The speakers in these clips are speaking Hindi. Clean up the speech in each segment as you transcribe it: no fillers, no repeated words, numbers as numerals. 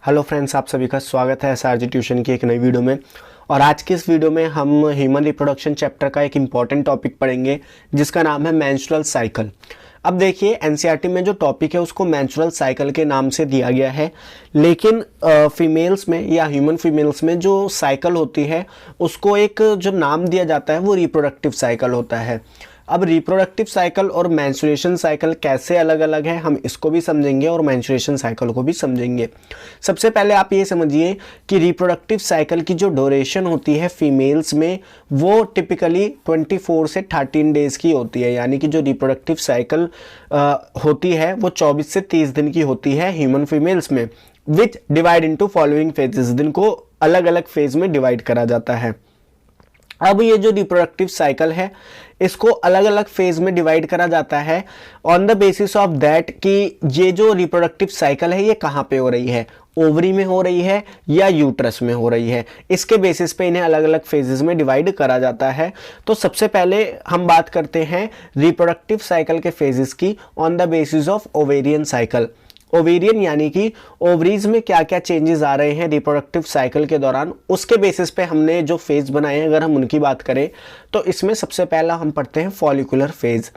हेलो फ्रेंड्स, आप सभी का स्वागत है एसआरजी ट्यूशन की एक नई वीडियो में। और आज के इस वीडियो में हम ह्यूमन रिप्रोडक्शन चैप्टर का एक इम्पॉर्टेंट टॉपिक पढ़ेंगे जिसका नाम है मेंस्ट्रुअल साइकिल। अब देखिए, एनसीईआरटी में जो टॉपिक है उसको मेंस्ट्रुअल साइकिल के नाम से दिया गया है, लेकिन फीमेल्स में या ह्यूमन फीमेल्स में जो साइकिल होती है उसको एक जो नाम दिया जाता है वो रिप्रोडक्टिव साइकिल होता है। अब रिप्रोडक्टिव साइकिल और मेंस्ट्रुएशन साइकिल कैसे अलग अलग है हम इसको भी समझेंगे और मेंस्ट्रुएशन साइकिल को भी समझेंगे। सबसे पहले आप ये समझिए कि रिप्रोडक्टिव साइकिल की जो ड्यूरेशन होती है फीमेल्स में वो टिपिकली 24 से 13 डेज की होती है, यानी कि जो रिप्रोडक्टिव साइकिल होती है वो 24 से 30 दिन की होती है ह्यूमन फीमेल्स में, विच डिवाइड इनटू फॉलोइंग फेजेस। दिन को अलग अलग फेज में डिवाइड करा जाता है। अब ये जो रिप्रोडक्टिव साइकिल है इसको अलग अलग फेज में डिवाइड करा जाता है on the basis of that कि ये जो रिप्रोडक्टिव साइकिल है ये कहाँ पे हो रही है, ओवरी में हो रही है या यूट्रस में हो रही है। इसके बेसिस पे इन्हें अलग अलग फेजेस में डिवाइड करा जाता है। तो सबसे पहले हम बात करते हैं रिप्रोडक्टिव साइकिल के फेजेस की on the basis of ovarian cycle. Ovarian यानी कि ओवरीज में क्या क्या चेंजेस आ रहे हैं रिप्रोडक्टिव साइकिल के दौरान, उसके बेसिस पे हमने जो फेज बनाए हैं अगर हम उनकी बात करें तो इसमें सबसे पहला हम पढ़ते हैं फॉलिकुलर फेज।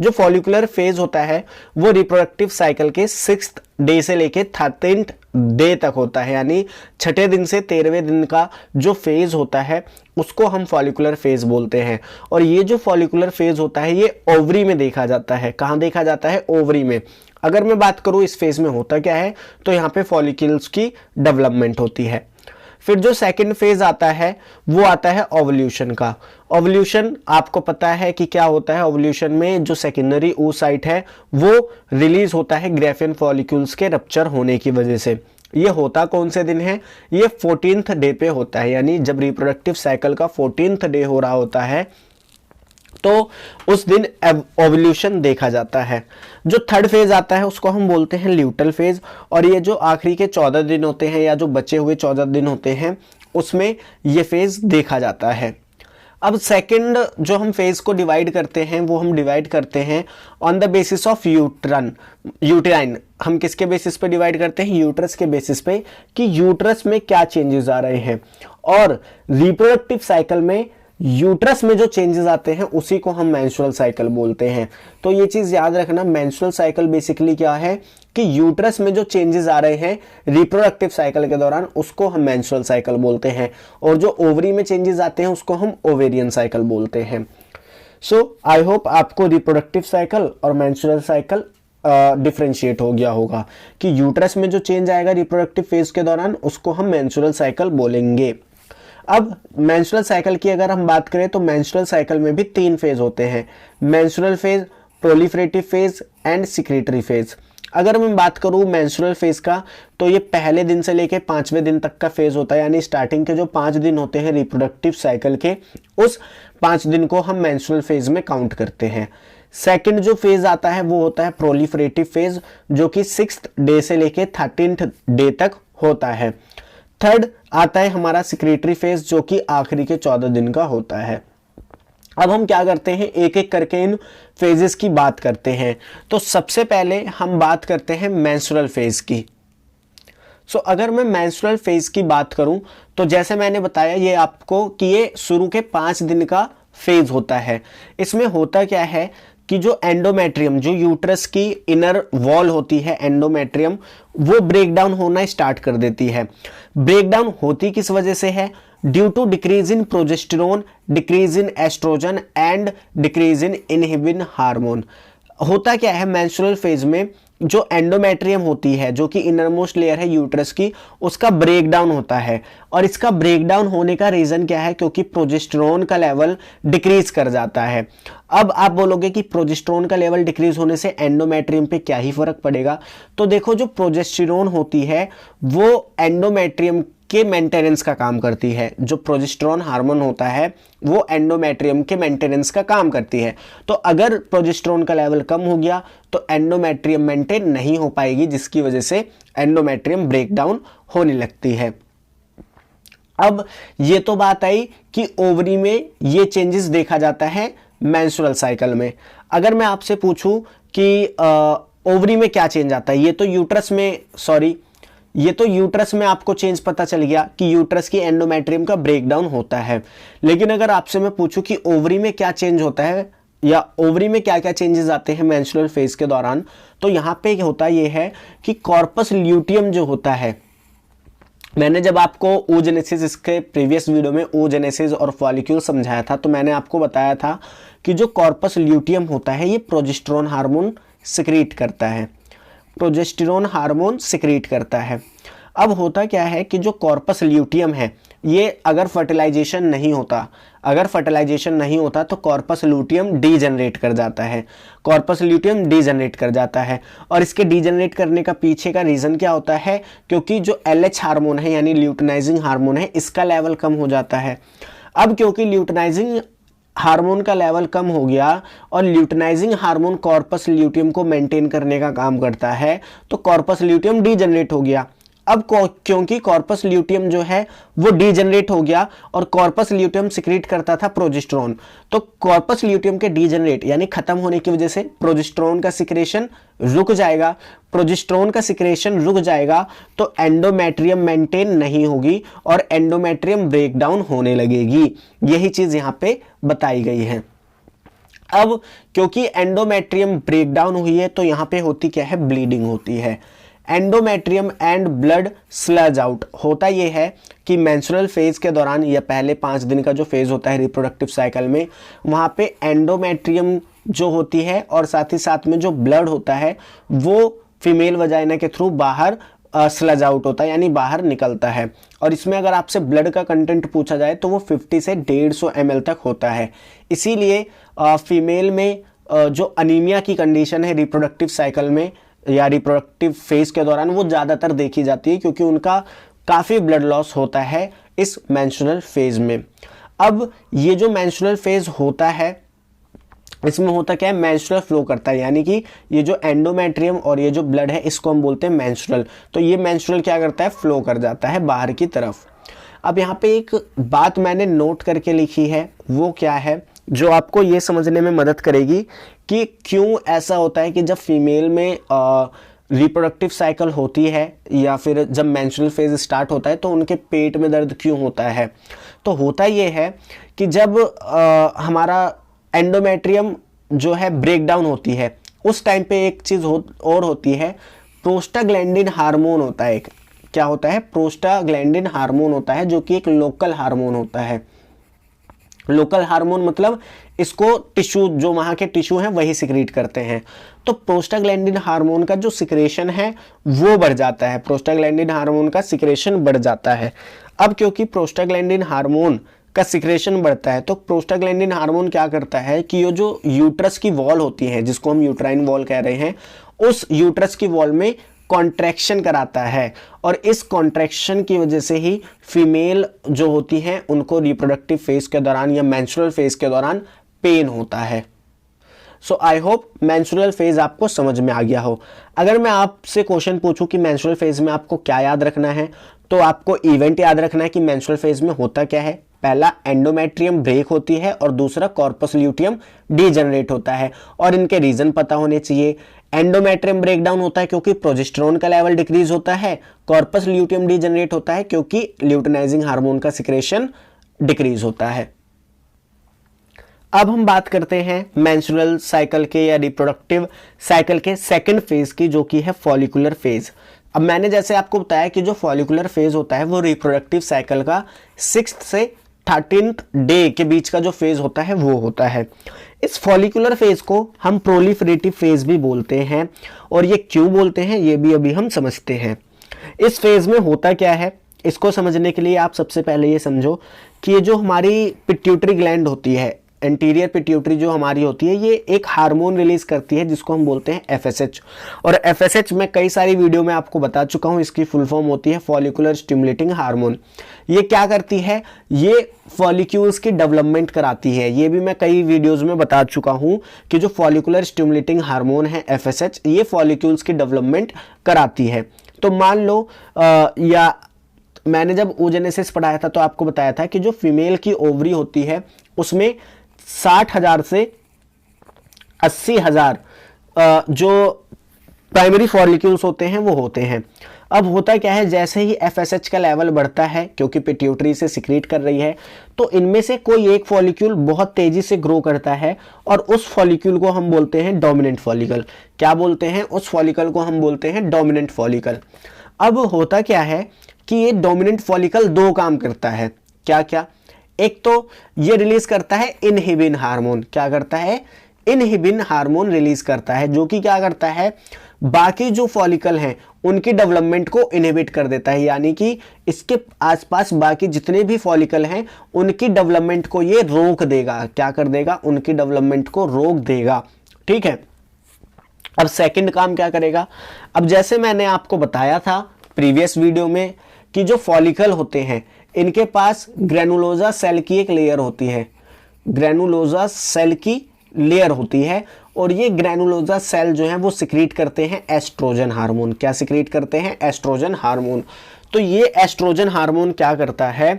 जो फॉलिकुलर फेज होता है वो रिप्रोडक्टिव साइकिल के 6th डे से लेके 13th डे तक होता है, यानी 6ठे दिन से 13वें दिन का जो फेज होता है उसको हम फॉलिकुलर फेज बोलते हैं। और ये जो फॉलिकुलर फेज होता है ये ओवरी में देखा जाता है। कहाँ देखा जाता है? ओवरी में। अगर मैं बात करूं इस फेज में होता क्या है तो यहाँ पे फॉलिकल्स की डेवलपमेंट होती है। फिर जो सेकंड फेज आता है वो आता है ओवल्यूशन का। ओवल्यूशन आपको पता है कि क्या होता है। ओवल्यूशन में जो सेकेंडरी oocyte है वो रिलीज होता है ग्रेफियन फॉलिक्यूल्स के रप्चर होने की वजह से। ये होता कौन से दिन है? ये 14th डे पे होता है, यानी जब रिप्रोडक्टिव साइकिल का 14th डे हो रहा होता है तो उस दिन ओवल्यूशन देखा जाता है। जो थर्ड फेज आता है उसको हम बोलते हैं ल्यूटल फेज, और ये जो आखिरी के 14 दिन होते हैं या जो बचे हुए 14 दिन होते हैं उसमें ये फेज देखा जाता है। अब सेकंड जो हम फेज को डिवाइड करते हैं वो हम डिवाइड करते हैं on the basis of uterine. हम किसके बेसिस पे डिवाइड करते हैं? यूट्रस के बेसिस पे, कि यूट्रस में क्या चेंजेस आ रहे हैं। और रिप्रोडक्टिव साइकिल में यूट्रस में जो चेंजेस आते हैं उसी को हम मेंस्ट्रुअल साइकिल बोलते हैं। तो ये चीज याद रखना, मेंस्ट्रुअल साइकिल बेसिकली क्या है कि यूट्रस में जो चेंजेस आ रहे हैं रिप्रोडक्टिव साइकिल के दौरान उसको हम मेंस्ट्रुअल साइकिल बोलते हैं, और जो ओवरी में चेंजेस आते हैं उसको हम ओवेरियन साइकिल बोलते हैं। सो आई होप आपको रिप्रोडक्टिव साइकिल और मेंस्ट्रुअल साइकिल डिफरेंशिएट हो गया होगा कि यूट्रस में जो चेंज आएगा रिप्रोडक्टिव फेज के दौरान उसको हम मेंस्ट्रुअल साइकिल बोलेंगे। अब मेंस्ट्रुअल साइकिल की अगर हम बात करें तो मेंस्ट्रुअल साइकिल में भी 3 फेज होते हैं: menstrual phase, proliferative phase and secretary phase. अगर मैं बात करूं मेंस्ट्रुअल फेज का तो ये पहले दिन से लेके 5वें दिन तक का फेज होता है, यानी स्टार्टिंग के जो 5 दिन होते हैं रिप्रोडक्टिव साइकिल के उस 5 दिन को हम मेंस्ट्रुअल फेज में काउंट करते हैं। सेकंड जो फेज आता है वो होता है प्रोलिफरेटिव फेज, जो कि 6th डे से लेके 13th डे तक होता है। थर्ड आता है हमारा सिक्रेटरी फेज, जो कि आखिरी के 14 दिन का होता है। अब हम क्या करते हैं, एक एक करके इन फेजेस की बात करते हैं। तो सबसे पहले हम बात करते हैं मेंस्ट्रुअल फेज की। अगर मैं मेंस्ट्रुअल फेज की बात करूं तो जैसे मैंने बताया ये आपको कि ये शुरू के 5 दिन का फेज होता है। इसमें होता क्या है कि जो एंडोमेट्रियम, जो यूट्रस की इनर वॉल होती है एंडोमेट्रियम, वो ब्रेक डाउन होना स्टार्ट कर देती है। ब्रेक डाउन होती किस वजह से है? Due to decrease in progesterone, decrease in estrogen and decrease in inhibin hormone. होता क्या है मेंस्ट्रुअल फेज में, जो एंडोमेट्रियम होती है जो कि इनरमोस्ट लेयर है यूट्रस की, उसका ब्रेक डाउन होता है। और इसका ब्रेक डाउन होने का रीजन क्या है? क्योंकि प्रोजेस्टेरोन का लेवल डिक्रीज कर जाता है। अब आप बोलोगे कि प्रोजेस्टेरोन का लेवल डिक्रीज होने से एंडोमेट्रियम पे क्या ही फर्क पड़ेगा? तो देखो, जो प्रोजेस्टेरोन होती है वो एंडोमेट्रियम के मेंटेनेंस का काम करती है। जो प्रोजेस्टेरोन हार्मोन होता है वो एंडोमेट्रियम के मेंटेनेंस का काम करती है। तो अगर प्रोजेस्टेरोन का लेवल कम हो गया तो एंडोमेट्रियम मेंटेन नहीं हो पाएगी, जिसकी वजह से एंडोमेट्रियम ब्रेक डाउन होने लगती है। अब ये तो बात आई कि ओवरी में ये चेंजेस देखा जाता है मेंस्ट्रुअल साइकिल में। अगर मैं आपसे पूछूं कि ओवरी में क्या चेंज आता है, ये तो यूट्रस में ये तो यूट्रस में आपको चेंज पता चल गया कि यूट्रस की एंडोमेट्रियम का ब्रेकडाउन होता है। लेकिन अगर आपसे मैं पूछूं कि ओवरी में क्या चेंज होता है या ओवरी में क्या क्या चेंजेस आते हैं मेंस्ट्रुअल फेज के दौरान, तो यहाँ पे होता ये है कि कॉर्पस ल्यूटियम जो होता है, मैंने जब आपको oogenesis, इसके प्रीवियस वीडियो में oogenesis और फॉलिक्यूल समझाया था, तो मैंने आपको बताया था कि जो कॉर्पस ल्यूटियम होता है ये प्रोजेस्टेरोन हार्मोन सिक्रीट करता है, प्रोजेस्टेरोन हार्मोन सिक्रीट करता है। अब होता क्या है कि जो कॉर्पस ल्यूटियम है ये अगर फर्टिलाइजेशन नहीं होता तो कॉर्पस ल्यूटियम डीजनरेट कर जाता है, और इसके डीजनरेट करने का पीछे का रीज़न क्या होता है, क्योंकि जो LH हार्मोन है यानी ल्यूटिनाइजिंग हार्मोन है, इसका लेवल कम हो जाता है। अब क्योंकि ल्यूटिनाइजिंग हार्मोन का लेवल कम हो गया और ल्यूटिनाइजिंग हार्मोन कॉर्पस ल्यूटियम को मेंटेन करने का काम करता है, तो कॉर्पस ल्यूटियम डीजनरेट हो गया। अब क्योंकि कॉर्पस ल्यूटियम जो है वो डीजनरेट हो गया और कॉर्पस ल्यूटियम सिक्रीट करता था प्रोजेस्टेरोन, तो कॉर्पस ल्यूटियम के डीजनरेट यानी खत्म होने की वजह से प्रोजेस्टेरोन का सिक्रेशन रुक जाएगा, तो एंडोमेट्रियम मेंटेन नहीं होगी और एंडोमेट्रियम ब्रेकडाउन होने लगेगी। यही चीज यहाँ पे बताई गई है। अब क्योंकि एंडोमेट्रियम ब्रेकडाउन हुई है तो यहाँ पे होती क्या है, ब्लीडिंग होती है। Endometrium and blood sludge out होता यह है कि मेंस्ट्रुअल फेज के दौरान या पहले 5 दिन का जो फेज होता है रिप्रोडक्टिव साइकिल में, वहां पे एंडोमेट्रियम जो होती है और साथ ही साथ में जो ब्लड होता है वो फीमेल वजाइना के थ्रू बाहर स्लज आउट होता है यानी बाहर निकलता है। और इसमें अगर आपसे ब्लड का कंटेंट पूछा जाए तो वो 50 से 150 ml तक होता है। इसीलिए फीमेल में जो अनीमिया की कंडीशन है रिप्रोडक्टिव साइकिल में या रिप्रोडक्टिव फेज के दौरान वो ज़्यादातर देखी जाती है, क्योंकि उनका काफ़ी ब्लड लॉस होता है इस मेंस्ट्रुअल फेज में। अब ये जो मेंस्ट्रुअल फेज होता है इसमें होता क्या है, मेंस्ट्रुअल फ्लो करता है, यानी कि ये जो एंडोमेट्रियम और ये जो ब्लड है इसको हम बोलते हैं मेंस्ट्रुअल। तो ये मेंस्ट्रुअल क्या करता है, फ्लो कर जाता है बाहर की तरफ। अब यहाँ पे एक बात मैंने नोट करके लिखी है, वो क्या है, जो आपको ये समझने में मदद करेगी कि क्यों ऐसा होता है कि जब फीमेल में रिप्रोडक्टिव साइकिल होती है या फिर जब मेंस्ट्रुअल फेज स्टार्ट होता है तो उनके पेट में दर्द क्यों होता है। तो होता ये है कि जब हमारा एंडोमेट्रियम जो है ब्रेकडाउन होती है उस टाइम पे एक चीज़ और होती है, प्रोस्टाग्लैंडिन हार्मोन होता है। क्या होता है, प्रोस्टाग्लैंडिन हार्मोन होता है, जो कि एक लोकल हार्मोन होता है। लोकल हार्मोन मतलब इसको टिश्यू, जो वहाँ के टिश्यू हैं वही सिक्रीट करते हैं। तो प्रोस्टाग्लैंडिन हार्मोन का जो सिक्रेशन है वो बढ़ जाता है, प्रोस्टाग्लैंडिन हार्मोन का सिक्रेशन बढ़ जाता है। अब क्योंकि प्रोस्टाग्लैंडिन हार्मोन का सिक्रेशन बढ़ता है तो प्रोस्टाग्लैंडिन हार्मोन क्या करता है कि ये जो यूट्रस की वॉल होती है, जिसको हम यूट्राइन वॉल कह रहे हैं, उस यूट्रस की वॉल में कॉन्ट्रैक्शन कराता है, और इस कॉन्ट्रैक्शन की वजह से ही फीमेल जो होती हैं उनको रिप्रोडक्टिव फेज के दौरान या मेंस्ट्रुअल फेज के दौरान पेन होता है। सो आई होप मेंस्ट्रुअल फेज आपको समझ में आ गया हो। अगर मैं आपसे क्वेश्चन पूछूं कि मेंस्ट्रुअल फेज में आपको क्या याद रखना है, तो आपको इवेंट याद रखना है कि मेंस्ट्रुअल फेज में होता क्या है। पहला एंडोमेट्रियम ब्रेक होती है और दूसरा कॉर्पस ल्यूटियम डीजनरेट होता है, और इनके रीजन पता होने चाहिए। एंडोमेट्रियम ब्रेकडाउन होता है क्योंकि प्रोजेस्टेरोन का लेवल डिक्रीज होता है, कॉर्पस ल्यूटियम डीजनरेट होता है क्योंकि ल्यूटिनाइजिंग हार्मोन का सिक्रेशन डिक्रीज होता है। अब हम बात करते हैं मेंस्ट्रुअल साइकिल के या रिप्रोडक्टिव साइकिल के सेकंड फेज की, जो कि है फॉलिकुलर फेज। अब मैंने जैसे आपको बताया कि जो फॉलिकुलर फेज होता है वो रिप्रोडक्टिव साइकिल का 6th से 13th डे के बीच का जो फेज होता है वो होता है। इस फॉलिकुलर फेज को हम प्रोलिफरेटिव फेज भी बोलते हैं, और ये क्यों बोलते हैं ये भी अभी हम समझते हैं। इस फेज में होता क्या है, इसको समझने के लिए आप सबसे पहले ये समझो कि ये जो हमारी पिट्यूटरी ग्लैंड होती है, एंटीरियर पिट्यूटरी जो हमारी होती है, ये एक हार्मोन रिलीज करती है जिसको हम बोलते हैं FSH। और FSH मैं कई सारी वीडियो में आपको बता चुका हूँ, इसकी फुल फॉर्म होती है फॉलिकुलर स्टिमुलेटिंग हार्मोन। ये क्या करती है, ये फॉलिक्यूल्स की डेवलपमेंट कराती है। ये भी मैं कई वीडियोस में बता चुका हूँ कि जो फॉलिकुलर स्टिमुलेटिंग हार्मोन है FSH, ये फॉलिक्यूल्स की डेवलपमेंट कराती है। तो मान लो या मैंने जब oogenesis पढ़ाया था तो आपको बताया था कि जो फीमेल की ओवरी होती है उसमें 60,000 से 80,000 जो प्राइमरी फॉलिक्यूल्स होते हैं वो होते हैं। अब होता क्या है, जैसे ही FSH का लेवल बढ़ता है, क्योंकि पिट्यूटरी से सिक्रीट कर रही है, तो इनमें से कोई एक फॉलिक्यूल बहुत तेजी से ग्रो करता है और उस फॉलिक्यूल को हम बोलते हैं डोमिनेंट फॉलिकल। क्या बोलते हैं? उस फॉलिकल को हम बोलते हैं डोमिनेंट फॉलिकल। अब होता क्या है कि ये डोमिनेंट फॉलिकल दो काम करता है। क्या क्या? एक तो ये रिलीज करता है इनहिबिन हार्मोन। क्या करता है? इनहिबिन हार्मोन रिलीज करता है, जो कि क्या करता है, बाकी जो फॉलिकल हैं उनकी डेवलपमेंट को इनहिबिट कर देता है, यानी कि इसके आसपास बाकी जितने भी फॉलिकल हैं उनकी डेवलपमेंट को ये रोक देगा। क्या कर देगा? उनकी डेवलपमेंट को रोक देगा। ठीक है। अब सेकंड काम क्या करेगा? अब जैसे मैंने आपको बताया था प्रीवियस वीडियो में कि जो फॉलिकल होते हैं इनके पास ग्रेनुलोजा सेल की एक लेयर होती है, ग्रेनुलोजा सेल की लेयर होती है, और ये ग्रेनुलोजा सेल जो है वो सिक्रीट करते हैं एस्ट्रोजन हार्मोन। क्या सिक्रीट करते हैं? Estrogen hormone. तो ये एस्ट्रोजन हार्मोन क्या करता है?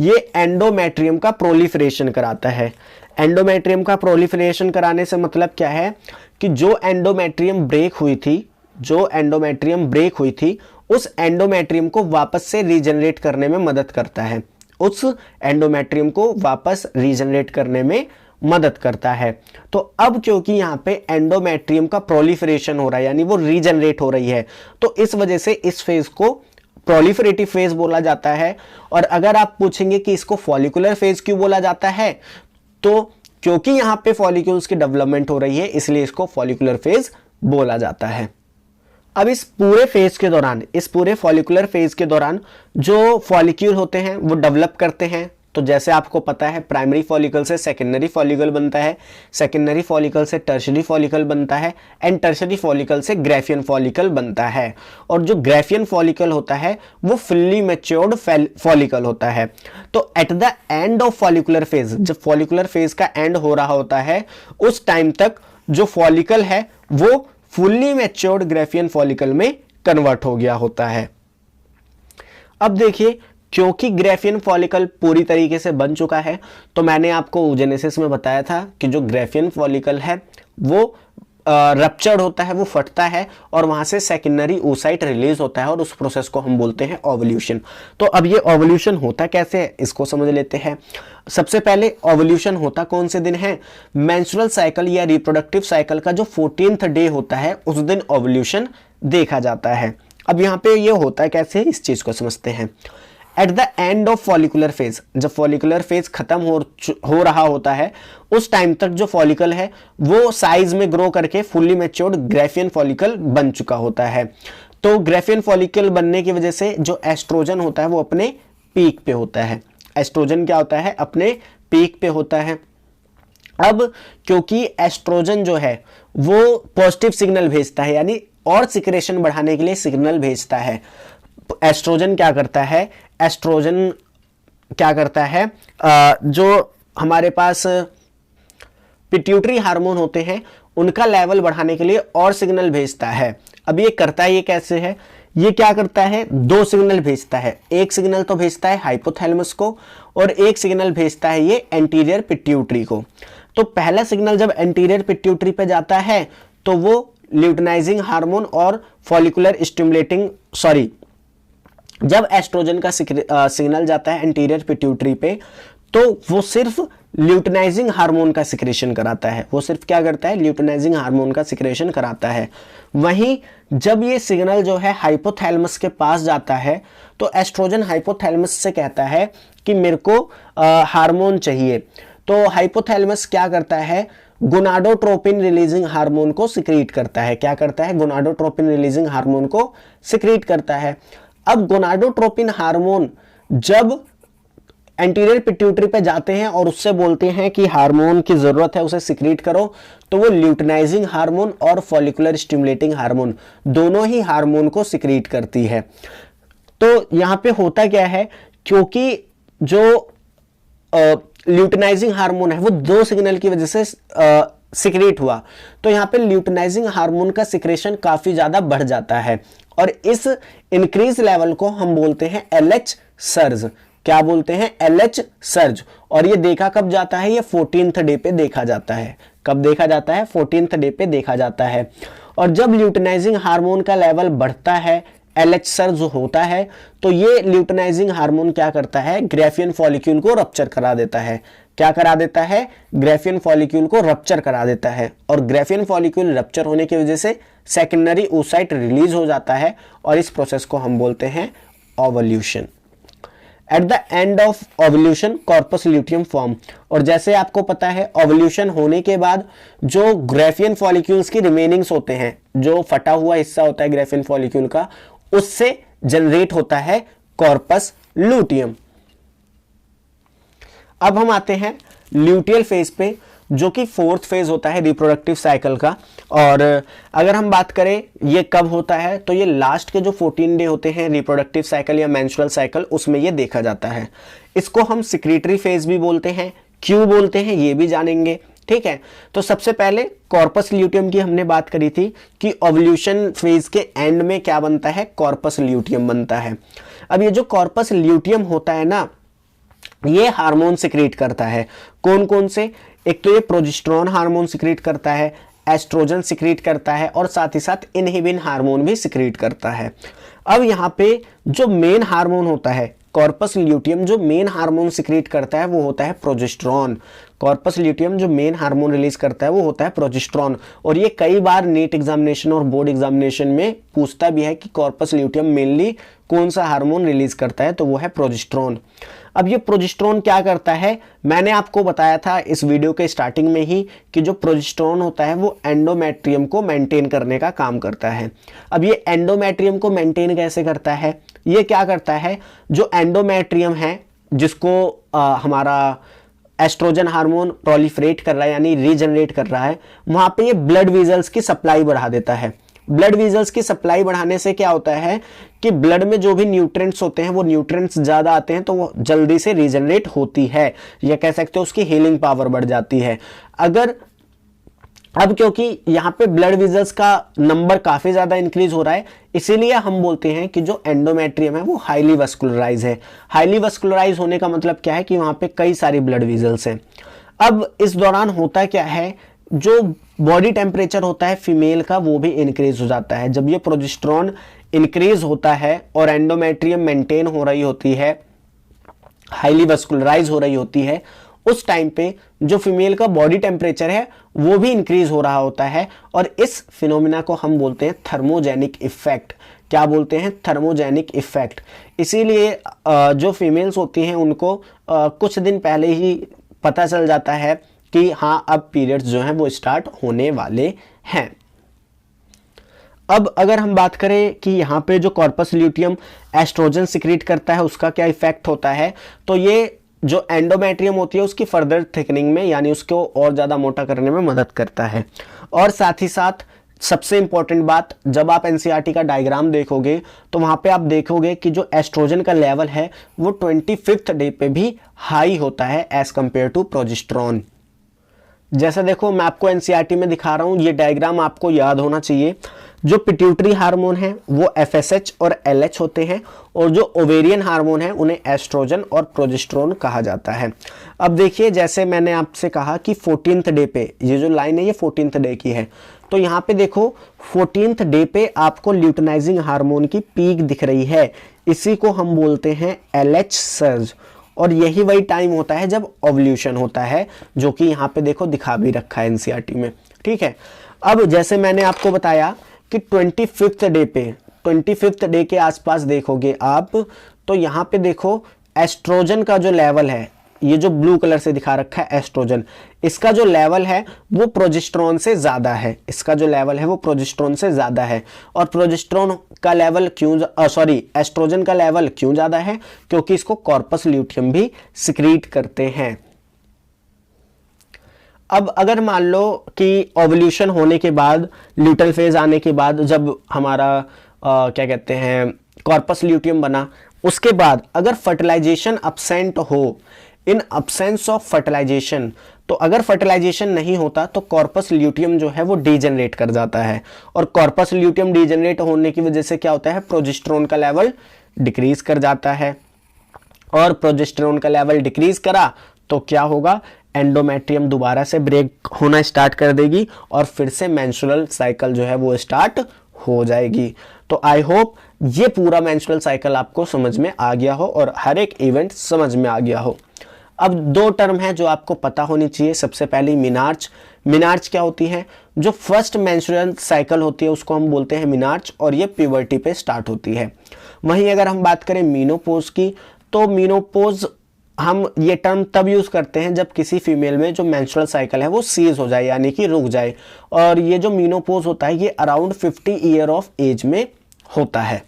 ये एंडोमेट्रियम का प्रोलिफरेशन कराता है। एंडोमेट्रियम का प्रोलिफरेशन कराने से मतलब क्या है कि जो एंडोमेट्रियम ब्रेक हुई थी, जो एंडोमेट्रियम ब्रेक हुई थी, उस एंडोमेट्रियम को वापस से रीजनरेट करने में मदद करता है। उस एंडोमेट्रियम को वापस रीजनरेट करने में मदद करता है। तो अब क्योंकि यहाँ पे एंडोमेट्रियम का प्रोलिफरेशन हो रहा है, यानी वो रीजनरेट हो रही है, तो इस वजह से इस फेज को प्रोलिफरेटिव फेज बोला जाता है। और अगर आप पूछेंगे कि इसको फॉलिकुलर फेज क्यों बोला जाता है, तो क्योंकि यहाँ पे फॉलिक्यूल्स की डेवलपमेंट हो रही है, इसलिए इसको फॉलिकुलर फेज बोला जाता है। अब इस पूरे फेज के दौरान, इस पूरे फॉलिकुलर फेज के दौरान जो फॉलिक्यूल होते हैं वो डेवलप करते हैं। तो जैसे आपको पता है प्राइमरी फॉलिकल से सेकेंडरी फॉलिकल बनता है, सेकेंडरी फॉलिकल से टर्शियरी फॉलिकल बनता है, एंड टर्शियरी फॉलिकल से ग्राफियन फॉलिकल बनता है। और जो ग्राफियन फॉलिकल होता है वो फुल्ली मैच्योर्ड फॉलिकल होता है। तो at the end of follicular phase, जब फॉलिकुलर फेज का एंड हो रहा होता है, उस टाइम तक जो फॉलिकल है वो फुल्ली मैच्योर्ड ग्राफियन फॉलिकल में कन्वर्ट हो गया होता है। अब देखिए, क्योंकि ग्राफियन फॉलिकल पूरी तरीके से बन चुका है, तो मैंने आपको ओजेनेसिस में बताया था कि जो ग्राफियन फॉलिकल है वो रप्चर्ड होता है, वो फटता है और वहां से सेकेंडरी oocyte रिलीज होता है, और उस प्रोसेस को हम बोलते हैं ओवल्यूशन। तो अब ये ओवल्यूशन होता कैसे है इसको समझ लेते हैं। सबसे पहले ओवल्यूशन होता कौन से दिन है? मेंस्ट्रुअल साइकिल या रिप्रोडक्टिव साइकिल का जो 14th डे होता है उस दिन ओवल्यूशन देखा जाता है। अब यहाँ पे ये होता है कैसे, इस चीज को समझते हैं। At the end of follicular phase, जब फॉलिकुलर फेज खत्म हो रहा होता है, उस टाइम तक जो फॉलिकल है वो साइज में ग्रो करके फुल्ली मैच्योर्ड ग्राफियन फॉलिकल बन चुका होता है। तो ग्राफियन फॉलिकल बनने की वजह से जो एस्ट्रोजन होता है वो अपने पीक पे होता है। एस्ट्रोजन क्या होता है? अपने पीक पे होता है। अब क्योंकि एस्ट्रोजन जो है वो पॉजिटिव सिग्नल भेजता है, यानी और सिक्रेशन बढ़ाने के लिए सिग्नल भेजता है। एस्ट्रोजन क्या करता है? एस्ट्रोजन क्या करता है? जो हमारे पास पिट्यूटरी हार्मोन होते हैं उनका लेवल बढ़ाने के लिए और सिग्नल भेजता है। अब ये करता है, ये कैसे है? ये क्या करता है? दो सिग्नल भेजता है। एक सिग्नल तो भेजता है हाइपोथैलेमस को और एक सिग्नल भेजता है ये एंटीरियर पिट्यूटरी को। तो पहला सिग्नल जब एंटीरियर पिट्यूटरी पे जाता है तो वो ल्यूटिनाइजिंग हार्मोन और फॉलिकुलर स्टिमुलेटिंग जब एस्ट्रोजन का सिग्नल जाता है एंटीरियर पिट्यूटरी पे तो वो सिर्फ ल्यूटिनाइजिंग हार्मोन का सिक्रेशन कराता है। वो सिर्फ क्या करता है? ल्यूटिनाइजिंग हार्मोन का सिक्रेशन कराता है। वहीं जब ये सिग्नल जो है हाइपोथैलेमस के पास जाता है तो एस्ट्रोजन हाइपोथैलेमस से कहता है कि मेरे को हार्मोन चाहिए। तो हाइपोथैलेमस क्या करता है? गोनाडोट्रोपिन रिलीजिंग हार्मोन को सिक्रीट करता है। क्या करता है? गोनाडोट्रोपिन रिलीजिंग हार्मोन को सिक्रीट करता है। अब गोनाडोट्रोपिन हार्मोन जब एंटीरियर पिट्यूटरी पे जाते हैं और उससे बोलते हैं कि हार्मोन की जरूरत है, उसे सिक्रीट करो, तो वो ल्यूटिनाइजिंग हार्मोन और फॉलिकुलर स्टिमुलेटिंग हार्मोन दोनों ही हार्मोन को सिक्रीट करती है। तो यहां पे होता क्या है, क्योंकि जो ल्यूटिनाइजिंग हार्मोन है वो दो सिग्नल की वजह से सिक्रीट हुआ, तो यहां पे ल्यूटिनाइजिंग हार्मोन का सिक्रेशन काफी ज्यादा बढ़ जाता है और इस इंक्रीज लेवल को हम बोलते हैं LH सर्ज। क्या बोलते हैं? LH surge. और ये देखा कब जाता है? ये 14th डे पे देखा जाता है। कब देखा जाता है? 14th डे पे देखा जाता है। और जब ल्यूटिनाइजिंग हार्मोन का लेवल बढ़ता है LH सर्ज होता है तो ये ल्यूटिनाइजिंग हार्मोन क्या करता है, ग्राफियन फॉलिक्यूल को रप्चर करा देता है। क्या करा देता है, ग्राफियन फॉलिक्यूल को रप्चर करा देता है, और ग्राफियन फॉलिक्यूल रप्चर होने की वजह से सेकेंडरी oocyte रिलीज हो जाता है, और इस प्रोसेस को हम बोलते हैं ovulation. At the end of ovulation corpus luteum form, और जैसे आपको पता है ओवल्यूशन होने के बाद जो ग्राफियन फॉलिक्यूल्स की रिमेनिंग्स होते हैं, जो फटा हुआ हिस्सा होता है ग्राफियन फॉलिक्यूल का, उससे जनरेट होता है कॉर्पस ल्यूटियम। अब हम आते हैं ल्यूटियल फेज पे, जो कि फोर्थ फेज होता है रिप्रोडक्टिव साइकिल का। और अगर हम बात करें ये कब होता है, तो ये लास्ट के जो 14 डे होते हैं रिप्रोडक्टिव साइकिल या मेंस्ट्रुअल साइकिल, उसमें ये देखा जाता है। इसको हम सिक्रीटरी फेज भी बोलते हैं। क्यों बोलते हैं ये भी जानेंगे, ठीक है। तो सबसे पहले कॉर्पस ल्यूटियम की हमने बात करी थी कि ओवल्यूशन फेज के एंड में क्या बनता है, कॉर्पस ल्यूटियम बनता है। अब ये जो कॉर्पस ल्यूटियम होता है ना, ये हार्मोन सिक्रीट करता है। कौन कौन से, एक तो ये प्रोजेस्टेरोन हार्मोन सिक्रीट करता है, एस्ट्रोजन सिक्रीट करता है, और साथ ही साथ इनहिबिन हार्मोन भी सिक्रीट करता है। अब यहाँ पे जो मेन हार्मोन होता है कॉर्पस ल्यूटियम, जो मेन हार्मोन सिक्रीट करता है वो होता है प्रोजेस्टेरोन। कॉर्पस ल्यूटियम जो मेन हार्मोन रिलीज करता है वो होता है प्रोजेस्टेरोन। और ये कई बार नीट एग्जामिनेशन और बोर्ड एग्जामिनेशन में पूछता भी है कि कॉर्पस ल्यूटियम मेनली कौन सा हार्मोन रिलीज करता है, तो वो है प्रोजेस्टेरोन। अब ये प्रोजेस्टेरोन क्या करता है, मैंने आपको बताया था इस वीडियो के स्टार्टिंग में ही कि जो प्रोजेस्टेरोन होता है वो एंडोमेट्रियम को मेंटेन करने का काम करता है। अब ये एंडोमेट्रियम को मेंटेन कैसे करता है, ये क्या करता है, जो एंडोमेट्रियम है जिसको हमारा एस्ट्रोजन हार्मोन प्रोलिफरेट कर रहा है यानी रीजनरेट कर रहा है, वहां पे ये ब्लड वेजल्स की सप्लाई बढ़ा देता है। ब्लड वेजल्स की सप्लाई बढ़ाने से क्या होता है कि ब्लड में जो भी न्यूट्रिएंट्स होते हैं वो न्यूट्रिएंट्स ज्यादा आते हैं, तो वो जल्दी से रीजनरेट होती है, या कह सकते हो उसकी हीलिंग पावर बढ़ जाती है। अगर अब क्योंकि यहाँ पे ब्लड वेजल्स का नंबर काफी ज्यादा इंक्रीज हो रहा है, इसीलिए हम बोलते हैं कि जो एंडोमेट्रियम है वो हाईली वस्कुलराइज है। हाईली वस्कुलराइज होने का मतलब क्या है कि वहां पे कई सारी ब्लड वेजल्स हैं। अब इस दौरान होता क्या है, जो बॉडी टेम्परेचर होता है फीमेल का वो भी इंक्रीज हो जाता है। जब ये प्रोजेस्टेरोन इंक्रीज होता है और एंडोमेट्रियम मेंटेन हो रही होती है, हाईली वस्कुलराइज हो रही होती है, उस टाइम पे जो फीमेल का बॉडी टेम्परेचर है वो भी इंक्रीज हो रहा होता है, और इस फिनोमिना को हम बोलते हैं थर्मोजेनिक इफेक्ट। क्या बोलते हैं, थर्मोजेनिक इफेक्ट। इसीलिए जो फीमेल्स होती हैं उनको कुछ दिन पहले ही पता चल जाता है कि हाँ अब पीरियड्स जो हैं वो स्टार्ट होने वाले हैं। अब अगर हम बात करें कि यहाँ पे जो कॉर्पस ल्यूटियम एस्ट्रोजन सिक्रीट करता है उसका क्या इफेक्ट होता है, तो ये जो एंडोमेट्रियम होती है उसकी फर्दर थिकनिंग में यानी उसको और ज़्यादा मोटा करने में मदद करता है। और साथ ही साथ सबसे इंपॉर्टेंट बात, जब आप एनसीईआरटी का डायग्राम देखोगे तो वहाँ पे आप देखोगे कि जो एस्ट्रोजन का लेवल है वो 25th डे पे भी हाई होता है एज कंपेयर टू प्रोजेस्टेरोन। जैसा देखो मैं आपको एनसीईआरटी में दिखा रहा हूँ, ये डायग्राम आपको याद होना चाहिए। जो पिट्यूटरी हार्मोन है वो एफएसएच और एलएच होते हैं, और जो ओवेरियन हार्मोन है उन्हें एस्ट्रोजन और प्रोजेस्टेरोन कहा जाता है। अब देखिए जैसे मैंने आपसे कहा कि 14th डे पे, ये जो लाइन है ये 14th डे की है, तो यहाँ पे देखो 14th डे पे आपको ल्यूटिनाइजिंग हार्मोन की पीक दिख रही है, इसी को हम बोलते हैं एलएच सर्ज। और यही वही टाइम होता है जब ओवल्यूशन होता है, जो कि यहाँ पे देखो दिखा भी रखा है एनसीईआरटी में, ठीक है। अब जैसे मैंने आपको बताया कि 25th डे पे, 25th डे के आसपास देखोगे आप, तो यहाँ पे देखो एस्ट्रोजन का जो लेवल है, ये जो ब्लू कलर से दिखा रखा है एस्ट्रोजन, इसका जो लेवल है वो प्रोजेस्टेरोन से ज्यादा है। इसका जो लेवल है वो प्रोजेस्टेरोन से ज्यादा है। और प्रोजेस्टेरोन का लेवल एस्ट्रोजन का लेवल क्यों ज्यादा है, क्योंकि इसको कॉर्पस ल्यूटियम भी सिक्रीट करते हैं। अब अगर मान लो कि ओवल्यूशन होने के बाद, ल्यूटल फेज आने के बाद, जब हमारा क्या कहते हैं कॉर्पस ल्यूटियम बना, उसके बाद अगर फर्टिलाइजेशन अब्सेंट हो, इन अब्सेंस ऑफ फर्टिलाइजेशन, तो अगर फर्टिलाइजेशन नहीं होता तो कॉर्पस ल्यूटियम जो है वो डीजेनरेट कर जाता है। और कॉर्पस ल्यूटियम डीजेनरेट होने की वजह से क्या होता है, प्रोजेस्टेरोन का लेवल डिक्रीज कर जाता है। और प्रोजेस्टेरोन का लेवल डिक्रीज करा तो क्या होगा, एंडोमेट्रियम दोबारा से ब्रेक होना स्टार्ट कर देगी और फिर से मेंस्ट्रुअल साइकिल जो है वो स्टार्ट हो जाएगी। तो आई होप ये पूरा मेंस्ट्रुअल साइकिल आपको समझ में आ गया हो और हर एक इवेंट समझ में आ गया हो। अब दो टर्म है जो आपको पता होनी चाहिए। सबसे पहली मिनार्च। मिनार्च क्या होती है? जो फर्स्ट मेंस्ट्रुअल साइकिल होती है उसको हम बोलते हैं मिनार्च और ये प्यूबर्टी पे स्टार्ट होती है। वहीं अगर हम बात करें मीनोपोज की, तो मीनोपोज हम ये टर्म तब यूज करते हैं जब किसी फीमेल में जो मेंस्ट्रुअल साइकिल है वो सीज हो जाए, यानी कि रुक जाए। और ये जो मीनोपोज होता है ये अराउंड 50 ईयर ऑफ एज में होता है।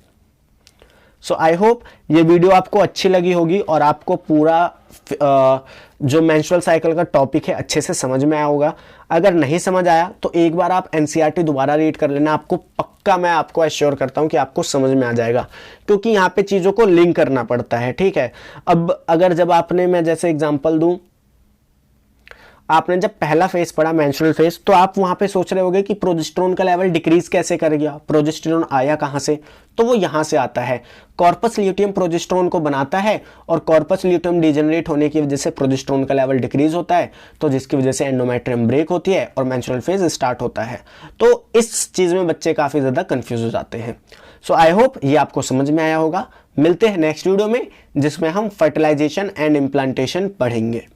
सो आई होप ये वीडियो आपको अच्छी लगी होगी और आपको पूरा जो मेंस्ट्रुअल साइकिल का टॉपिक है अच्छे से समझ में आया होगा। अगर नहीं समझ आया तो एक बार आप एनसीईआरटी दोबारा रीड कर लेना, आपको पक्का मैं आपको एश्योर करता हूं कि आपको समझ में आ जाएगा, क्योंकि यहाँ पे चीज़ों को लिंक करना पड़ता है। ठीक है, अब अगर जब आपने, मैं जैसे एग्जांपल दूं, आपने जब पहला फेज पढ़ा मेंस्ट्रुअल फेज, तो आप वहां पे सोच रहे होगे कि प्रोजेस्टेरोन का लेवल डिक्रीज कैसे कर गया, प्रोजेस्टेरोन आया कहां से? तो वो यहां से आता है, कॉर्पस ल्यूटियम प्रोजेस्टेरोन को बनाता है और कॉर्पस ल्यूटियम डिजेनरेट होने की वजह से प्रोजेस्टेरोन का लेवल डिक्रीज होता है, तो जिसकी वजह से एंडोमेट्रियम ब्रेक होती है और मेंस्ट्रुअल फेज स्टार्ट होता है। तो इस चीज में बच्चे काफी ज्यादा कंफ्यूज हो जाते हैं। सो आई होप ये आपको समझ में आया होगा। मिलते हैं नेक्स्ट वीडियो में जिसमें हम फर्टिलाइजेशन एंड इम्प्लांटेशन पढ़ेंगे।